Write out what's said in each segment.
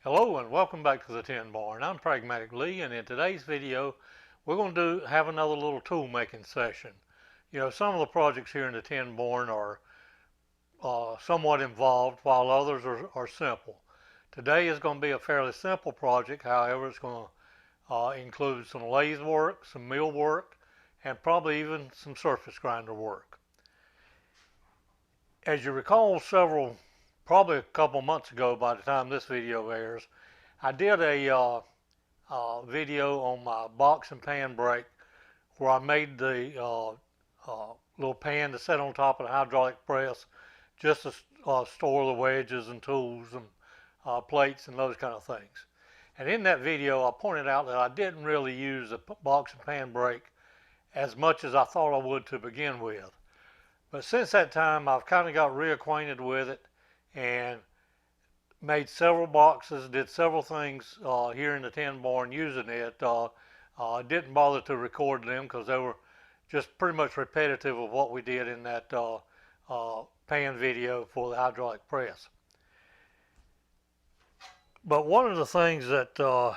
Hello and welcome back to the Tin Barn. I'm Pragmatic Lee, and in today's video we're going to have another little tool making session. You know, some of the projects here in the Tin Barn are somewhat involved while others are simple. Today is going to be a fairly simple project, however it's going to include some lathe work, some mill work, and probably even some surface grinder work. As you recall, probably a couple months ago by the time this video airs, I did a video on my box and pan brake where I made the little pan to set on top of the hydraulic press just to store the wedges and tools and plates and those kind of things. And in that video I pointed out that I didn't really use the box and pan brake as much as I thought I would to begin with. But since that time I've kind of got reacquainted with it and made several boxes, did several things here in the Tin Barn using it. Didn't bother to record them because they were just pretty much repetitive of what we did in that pan video for the hydraulic press. But one of the things that a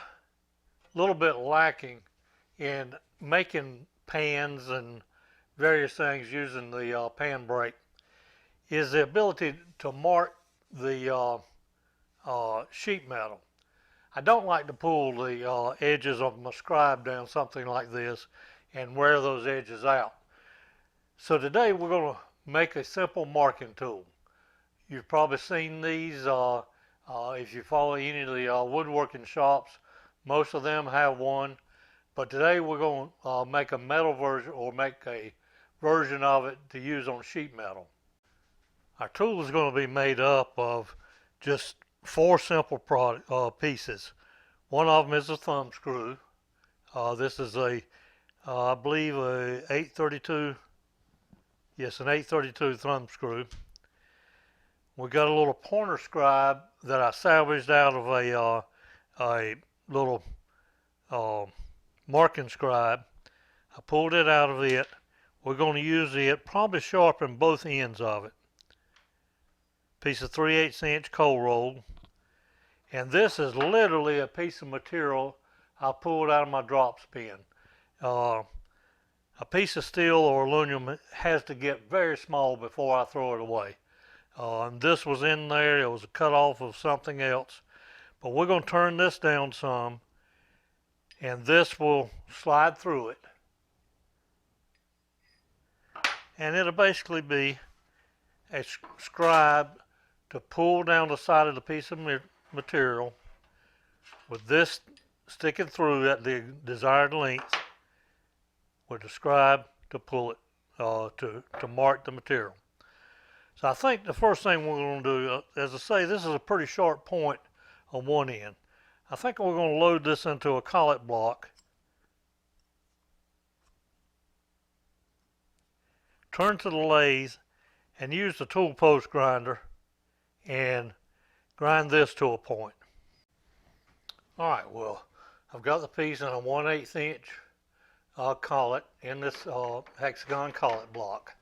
little bit lacking in making pans and various things using the pan brake is the ability to mark the sheet metal. I don't like to pull the edges of my Scribe down something like this and wear those edges out. So today we're going to make a simple marking tool. You've probably seen these if you follow any of the woodworking shops. Most of them have one, but today we're going to make a metal version, or make a version of it to use on sheet metal. Our tool is going to be made up of just four simple pieces. One of them is a thumb screw. This is I believe a 832, yes, an 832 thumb screw. We got a little pointer scribe that I salvaged out of a little marking scribe. I pulled it out of it. We're going to use it, probably sharpen both ends of it. Piece of 3/8 inch cold roll. And this is literally a piece of material I pulled out of my drops bin. A piece of steel or aluminum has to get very small before I throw it away. And this was in there. It was a cut off of something else. But we're going to turn this down some, and this will slide through it. And it'll basically be a scribe to pull down the side of the piece of material with this sticking through at the desired length, with the scribe to pull it to mark the material. So I think the first thing we're going to do, as I say, this is a pretty sharp point on one end. I think we're going to load this into a collet block, turn to the lathe, and use the tool post grinder and grind this to a point. Alright, well, I've got the piece in a 1/8 inch collet in this hexagon collet block.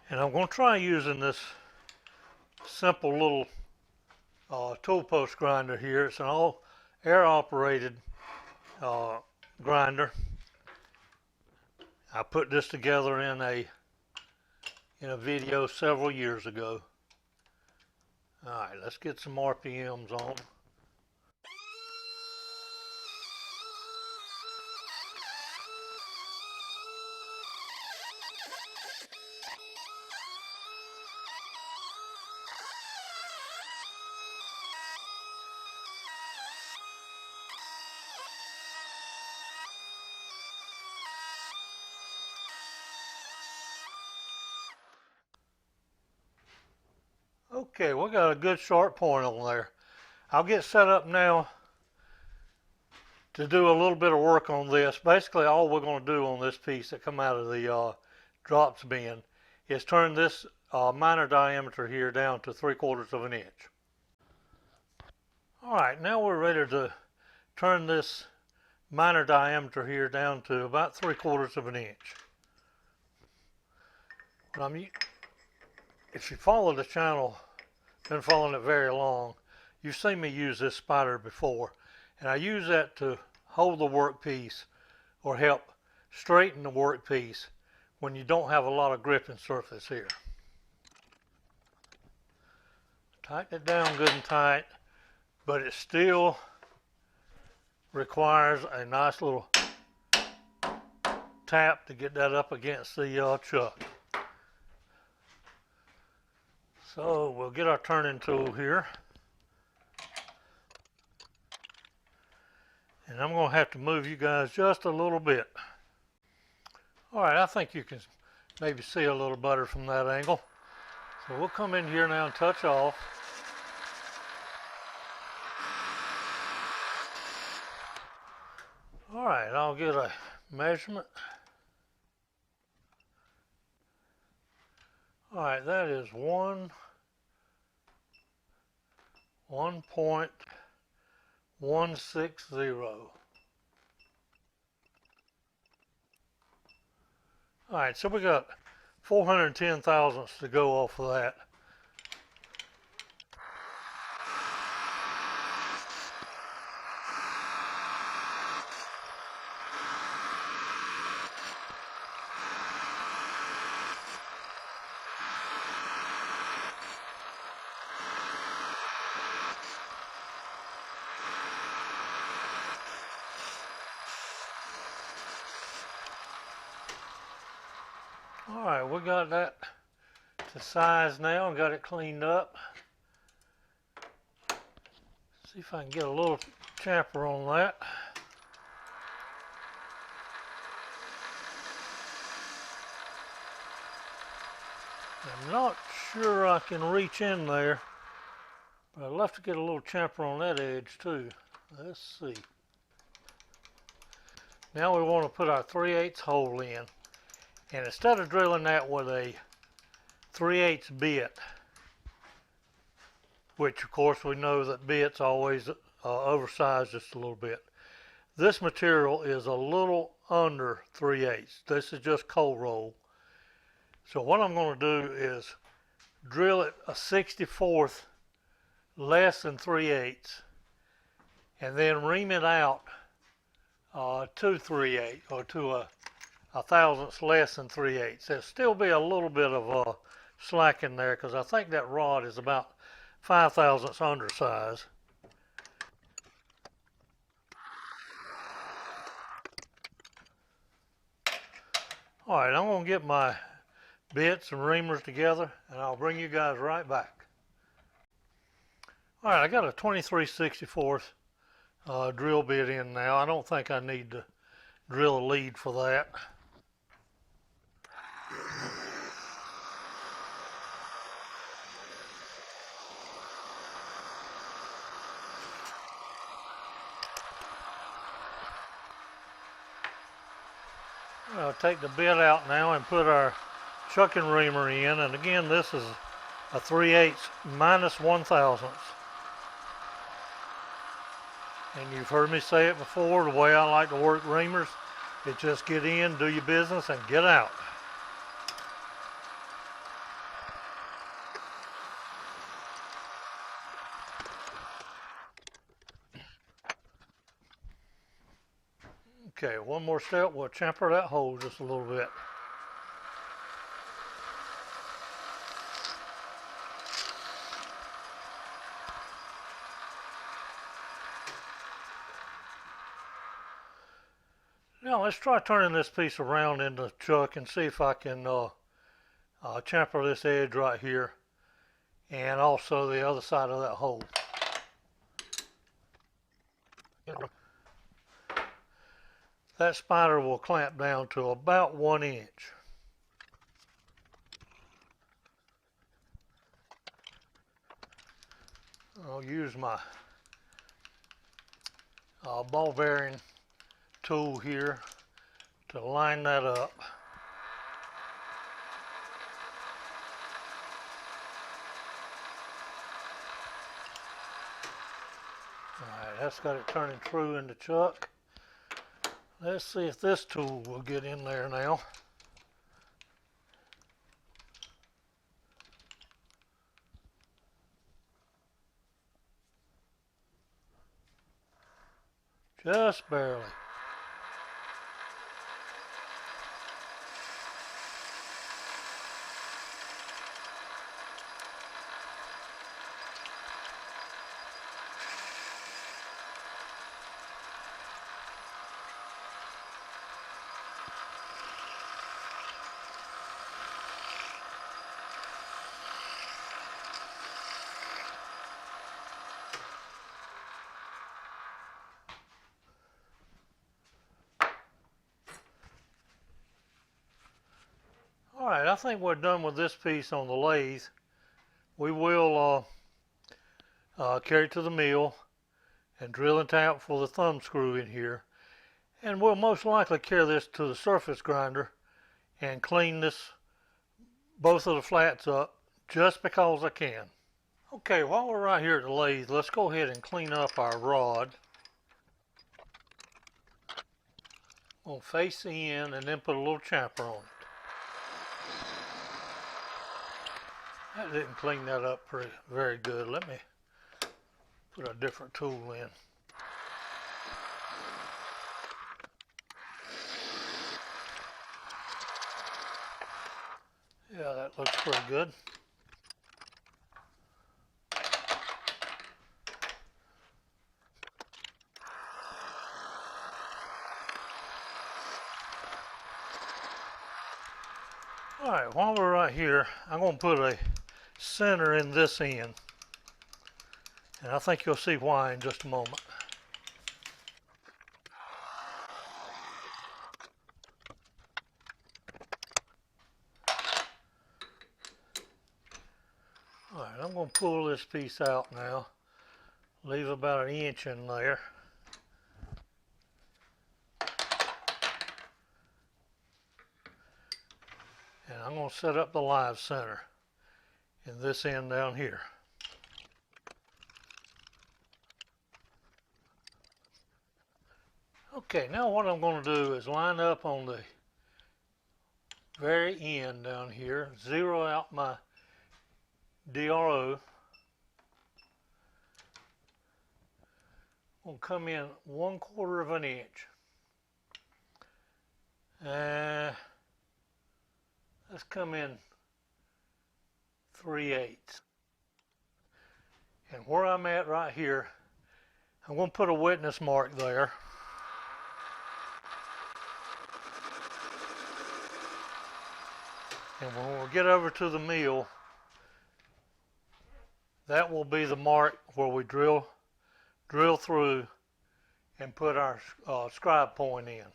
And I'm going to try using this simple little tool post grinder here. It's an all air operated grinder. I put this together in a video several years ago. Alright, let's get some RPMs on. Okay, we got a good sharp point on there. I'll get set up now to do a little bit of work on this. Basically, all we're going to do on this piece that come out of the drops bin is turn this minor diameter here down to 3/4 of an inch. Alright, now we're ready to turn this minor diameter here down to about 3/4 of an inch. If you follow the channel been following it very long, you've seen me use this spider before, and I use that to hold the workpiece or help straighten the workpiece when you don't have a lot of gripping surface here. Tighten it down good and tight, but it still requires a nice little tap to get that up against the chuck. So we'll get our turning tool here. And I'm going to have to move you guys just a little bit. Alright, I think you can maybe see a little better from that angle. So we'll come in here now and touch off. Alright, I'll get a measurement. Alright, that is 1.160. Alright, so we got 410 thousandths to go off of that. Alright, we got that to size now and got it cleaned up. See if I can get a little chamfer on that. I'm not sure I can reach in there, but I'd love to get a little chamfer on that edge too. Let's see. Now we want to put our 3/8 hole in. And instead of drilling that with a 3/8 bit, which of course we know that bits always oversized just a little bit, this material is a little under 3/8. This is just cold roll. So what I'm going to do is drill it a 1/64 less than 3/8 and then ream it out to 3/8 or to a thousandths less than 3/8. There'll still be a little bit of slack in there because I think that rod is about 5 thousandths undersize. Alright, I'm going to get my bits and reamers together and I'll bring you guys right back. Alright, I got a 23/64 drill bit in now. I don't think I need to drill a lead for that. I'll take the bit out now and put our chucking reamer in, and again this is a 3/8 minus 1/1000. And you've heard me say it before, the way I like to work reamers, is just get in, do your business, and get out. Okay, one more step, we'll chamfer that hole just a little bit. Now let's try turning this piece around in the chuck and see if I can chamfer this edge right here and also the other side of that hole. That spider will clamp down to about 1 inch. I'll use my ball bearing tool here to line that up. Alright, that's got it turning true in the chuck. Let's see if this tool will get in there now. Just barely. Alright, I think we're done with this piece on the lathe. We will carry it to the mill and drill it out for the thumb screw in here. And we'll most likely carry this to the surface grinder and clean both of the flats up just because I can. Okay, while we're right here at the lathe, let's go ahead and clean up our rod. We'll face the end and then put a little chamfer on it. That didn't clean that up very good. Let me put a different tool in. Yeah, that looks pretty good. Alright, while we're right here, I'm going to put a center in this end. And I think you'll see why in just a moment. Alright, I'm going to pull this piece out now. Leave about 1 inch in there. And I'm going to set up the live center in this end down here. Okay, now what I'm going to do is line up on the very end down here, zero out my DRO. I'm going to come in 1/4 of an inch. Let's come in 3/8. And where I'm at right here, I'm going to put a witness mark there. And when we get over to the mill, that will be the mark where we drill through and put our scribe point in.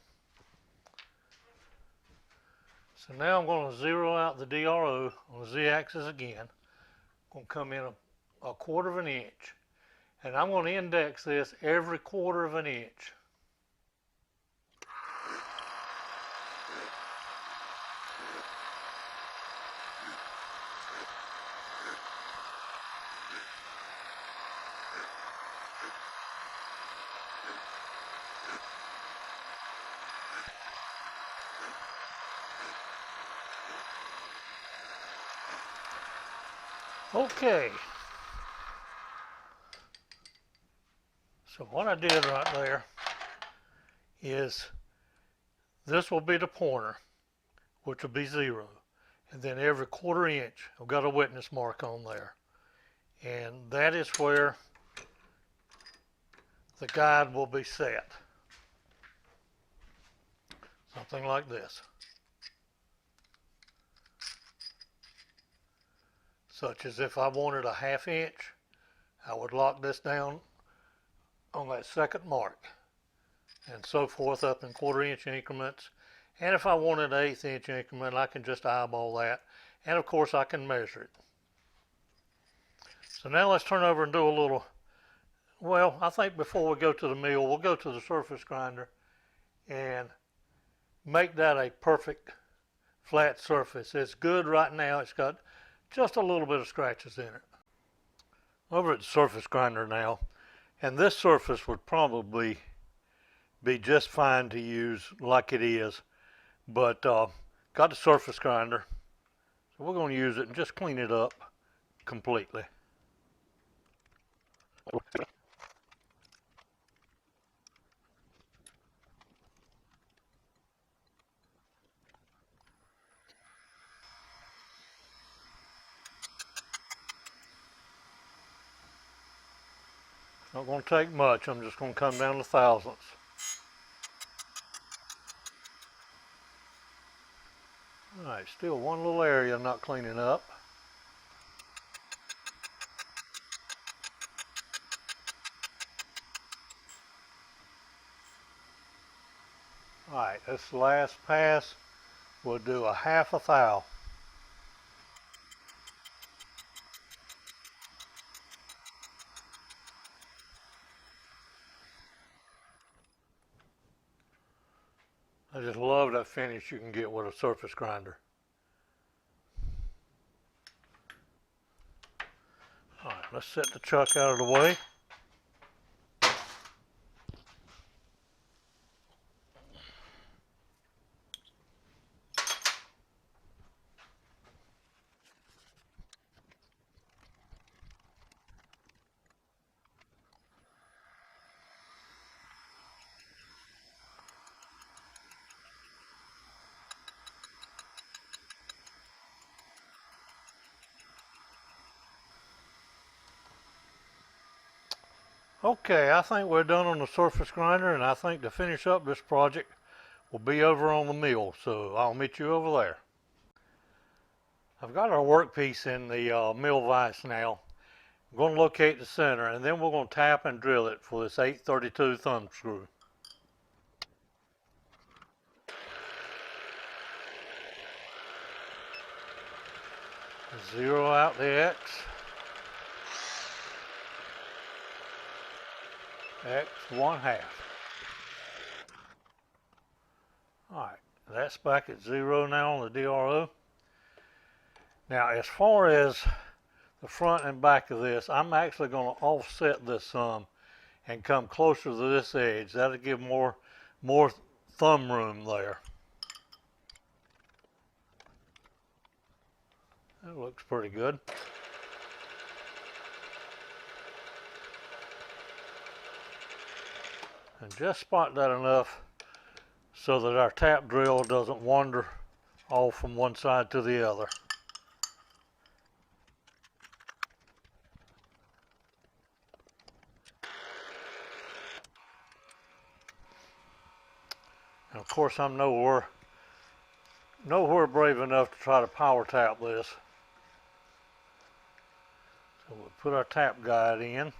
So now I'm going to zero out the DRO on the Z-axis again. I'm going to come in a 1/4 of an inch. And I'm going to index this every 1/4 of an inch. Okay. So what I did right there is this will be the pointer, which will be 0. And then every 1/4 inch, I've got a witness mark on there. And that is where the guide will be set. Something like this. Such as if I wanted a 1/2 inch, I would lock this down on that second mark, and so forth up in 1/4 inch increments. And if I wanted an 1/8 inch increment, I can just eyeball that, and of course I can measure it. So now let's turn over and do a little, well, I think before we go to the mill, we'll go to the surface grinder and make that a perfect flat surface. It's good right now. It's got just a little bit of scratches in it. Over at the surface grinder now, and this surface would probably be just fine to use like it is, but got the surface grinder, so we're going to use it and just clean it up completely. Not going to take much. I'm just going to come down to thousandths. Alright, still one little area I'm not cleaning up. Alright, this last pass, we'll do a half a thou. I just love that finish you can get with a surface grinder. Alright, let's set the chuck out of the way. Okay, I think we're done on the surface grinder, and I think to finish up this project, we'll be over on the mill, so I'll meet you over there. I've got our workpiece in the mill vise now. I'm going to locate the center, and then we're going to tap and drill it for this 832 thumb screw. Zero out the X. X 1/2. Alright, that's back at 0 now on the DRO. Now, as far as the front and back of this, I'm actually going to offset this some and come closer to this edge. That'll give more thumb room there. That looks pretty good. And just spot that enough so that our tap drill doesn't wander off from one side to the other. And of course, I'm nowhere brave enough to try to power tap this. So we'll put our tap guide in.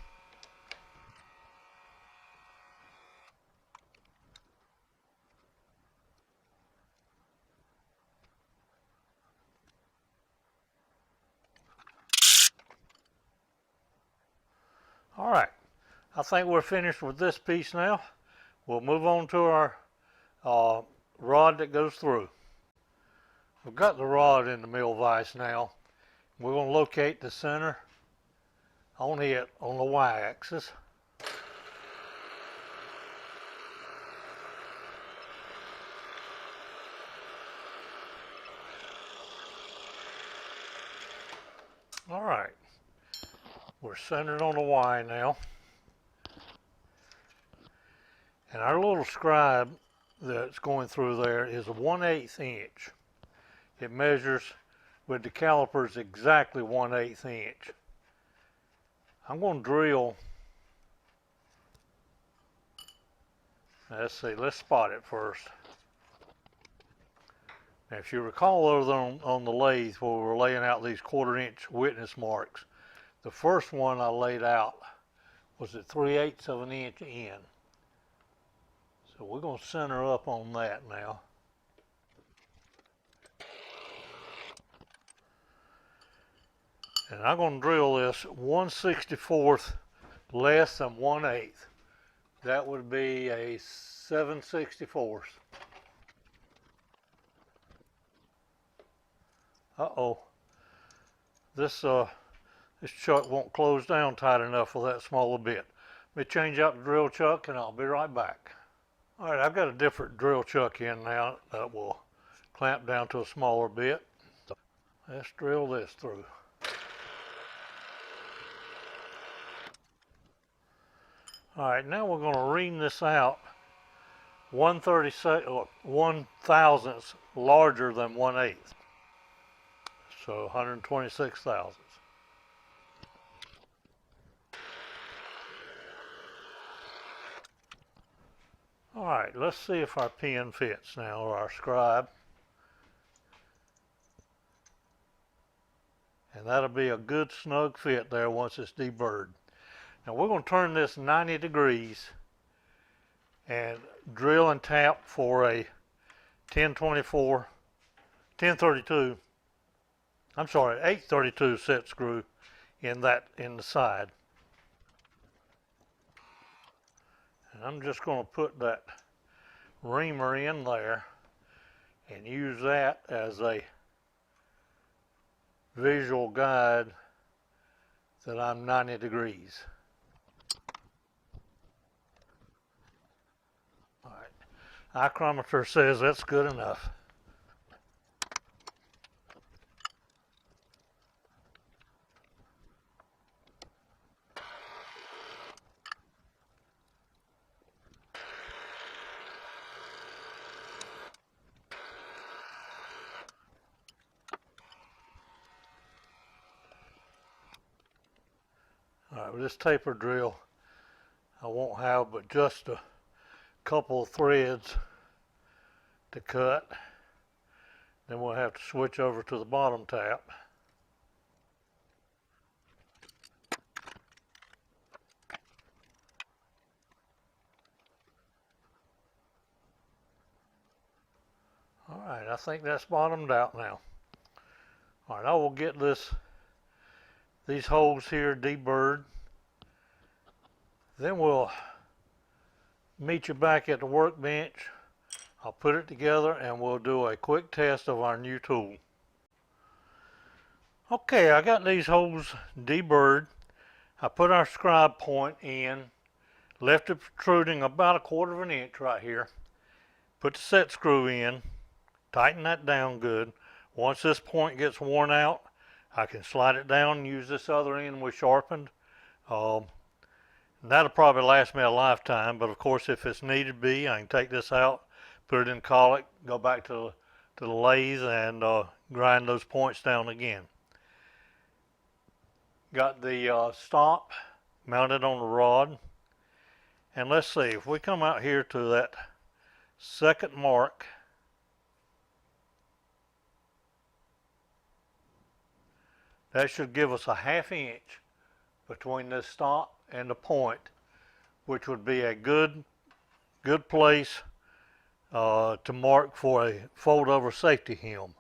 All right, I think we're finished with this piece now. We'll move on to our rod that goes through. We've got the rod in the mill vise now. We're going to locate the center on it on the y-axis. All right, we're centered on the Y now. And our little scribe that's going through there is a 1/8 inch. It measures with the calipers exactly 1/8 inch. I'm going to drill. Let's see, let's spot it first. Now, if you recall over on the lathe where we were laying out these 1/4 inch witness marks, the first one I laid out was at 3/8 of an inch in. So we're going to center up on that now. And I'm going to drill this 1/64 less than 1/8. That would be a 7/64. Uh-oh. This chuck won't close down tight enough for that smaller bit. Let me change out the drill chuck and I'll be right back. All right, I've got a different drill chuck in now that will clamp down to a smaller bit. Let's drill this through. All right, now we're going to ream this out 1/thousandths larger than 1/8. So 126 thousandths. Alright, let's see if our pen fits now, or our scribe. And that'll be a good snug fit there once it's deburred. Now we're going to turn this 90 degrees and drill and tap for a 1024, 1032, I'm sorry, 832 set screw in the side. And I'm just going to put that reamer in there and use that as a visual guide that I'm 90 degrees. All right, micrometer says that's good enough. All right, with this taper drill, I won't have but just a couple of threads to cut. Then we'll have to switch over to the bottom tap. All right, I think that's bottomed out now. All right, I will get these holes here deburred. Then we'll meet you back at the workbench. I'll put it together and we'll do a quick test of our new tool. Okay, I got these holes deburred. I put our scribe point in, left it protruding about a quarter of an inch right here. Put the set screw in, tighten that down good. Once this point gets worn out, I can slide it down and use this other end we sharpened. That'll probably last me a lifetime, but of course if it's needed be, I can take this out, put it in colic, go back to the lathe and grind those points down again. Got the stop mounted on the rod, and let's see, if we come out here to that second mark, that should give us a ½ inch between this stop and the point, which would be a good place to mark for a fold over safety hem.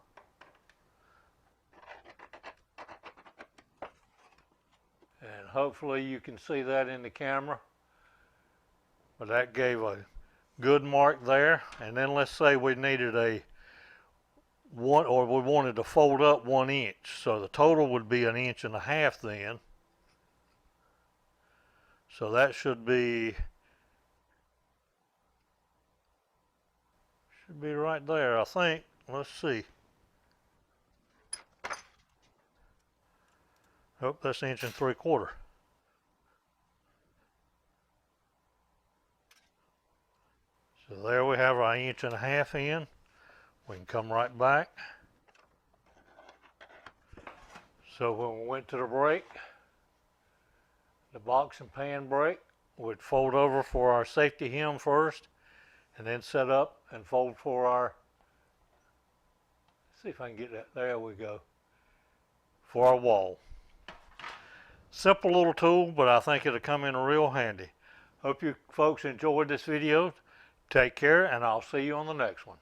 And hopefully you can see that in the camera, but that gave a good mark there. And then let's say we needed we wanted to fold up 1 inch, so the total would be 1.5 inches then. So that should be right there, I think. Let's see. Oh, that's 1.75 inches. So there we have our 1.5 inches in. We can come right back. So when we went to the brake, the box and pan brake, we'd fold over for our safety hem first, and then set up and fold for our, let's see if I can get that, there we go, for our wall. Simple little tool, but I think it'll come in real handy. Hope you folks enjoyed this video. Take care, and I'll see you on the next one.